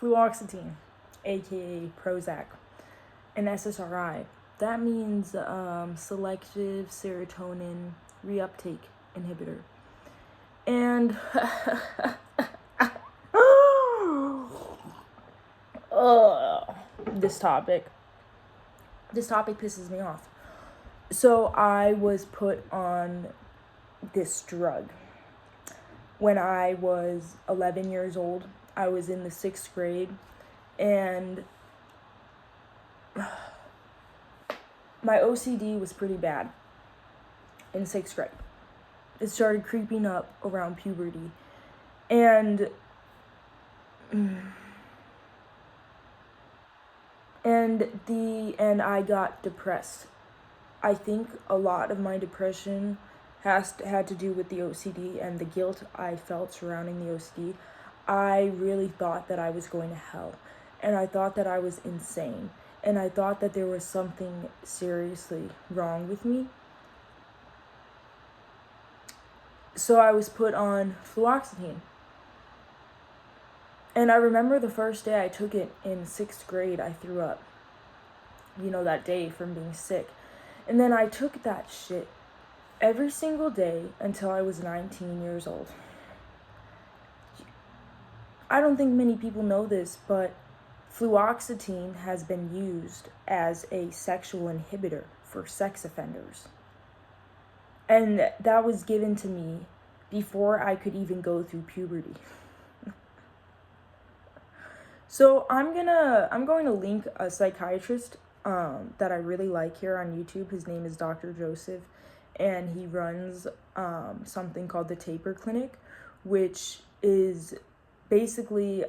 fluoxetine, aka Prozac, and SSRI. That means selective serotonin reuptake inhibitor. And this topic pisses me off. So I was put on this drug when I was 11 years old. I was in the 6th grade, and my OCD was pretty bad in 6th grade. It started creeping up around puberty, and I got depressed. I think a lot of my depression had to do with the OCD and the guilt I felt surrounding the OCD. I really thought that I was going to hell, and I thought that I was insane, and I thought that there was something seriously wrong with me. So I was put on fluoxetine. And I remember the first day I took it in 6th grade, I threw up. That day from being sick. And then I took that shit every single day until I was 19 years old. I don't think many people know this, but fluoxetine has been used as a sexual inhibitor for sex offenders. And that was given to me before I could even go through puberty. So I'm going to link a psychiatrist that I really like here on YouTube. His name is Dr. Joseph, and he runs something called the Taper Clinic, which is basically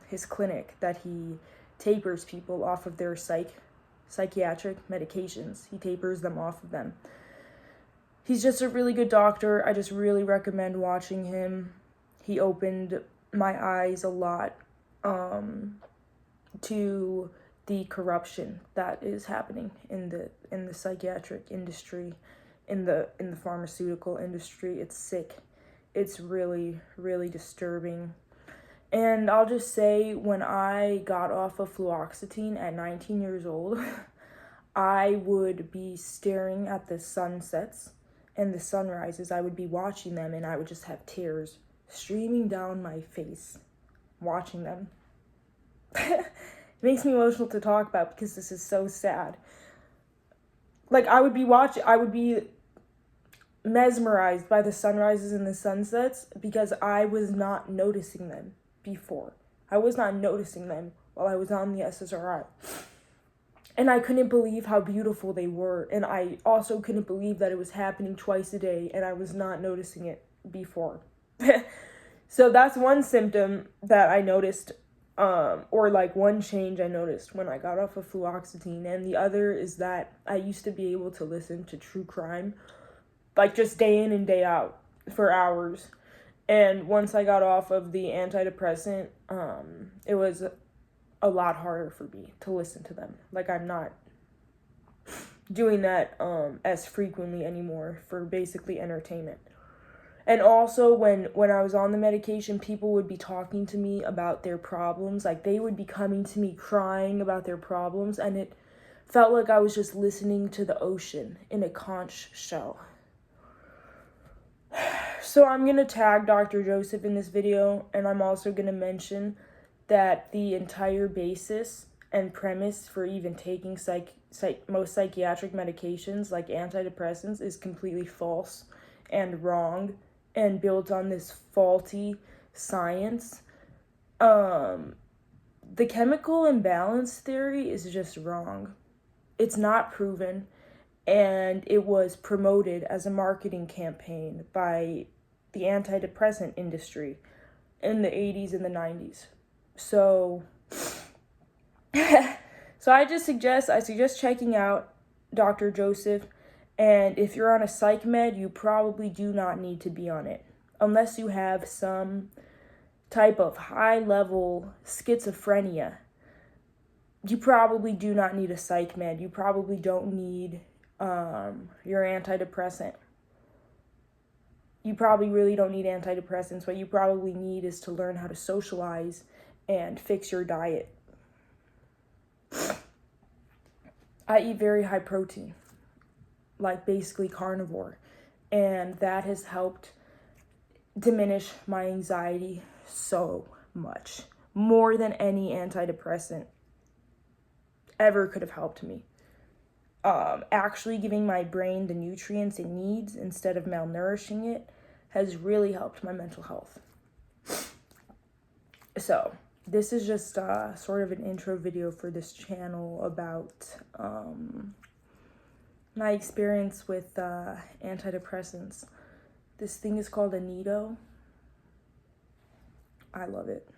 his clinic that he tapers people off of their psychiatric medications. He tapers them off of them. He's just a really good doctor. I just really recommend watching him. He opened my eyes a lot to the corruption that is happening in the psychiatric industry, in the pharmaceutical industry. It's sick. It's really, really disturbing. And I'll just say, when I got off of fluoxetine at 19 years old, I would be staring at the sunsets and the sunrises. I would be watching them, and I would just have tears streaming down my face watching them. It makes me emotional to talk about because this is so sad. Like, I would be mesmerized by the sunrises and the sunsets because I was not noticing them before. I was not noticing them while I was on the SSRI. And I couldn't believe how beautiful they were. And I also couldn't believe that it was happening twice a day and I was not noticing it before. So that's one symptom that I noticed, or like one change I noticed when I got off of fluoxetine. And the other is that I used to be able to listen to true crime, like just day in and day out for hours. And once I got off of the antidepressant, it was a lot harder for me to listen to them. Like, I'm not doing that as frequently anymore for basically entertainment. And also, when I was on the medication, people would be talking to me about their problems. Like, they would be coming to me crying about their problems, and it felt like I was just listening to the ocean in a conch shell. So I'm going to tag Dr. Joseph in this video, and I'm also going to mention that the entire basis and premise for even taking most psychiatric medications like antidepressants is completely false and wrong and built on this faulty science. The chemical imbalance theory is just wrong. It's not proven, and it was promoted as a marketing campaign by the antidepressant industry in the 80s and the 90s. So I suggest checking out Dr. Joseph. And if you're on a psych med, you probably do not need to be on it. Unless you have some type of high-level schizophrenia, you probably do not need a psych med. You probably don't need your antidepressant. You probably really don't need antidepressants. What you probably need is to learn how to socialize and fix your diet. I eat very high protein, like basically carnivore, and that has helped diminish my anxiety so much, more than any antidepressant ever could have helped me. Actually giving my brain the nutrients it needs instead of malnourishing it has really helped my mental health. So this is just sort of an intro video for this channel about my experience with antidepressants. This thing is called Anido. I love it.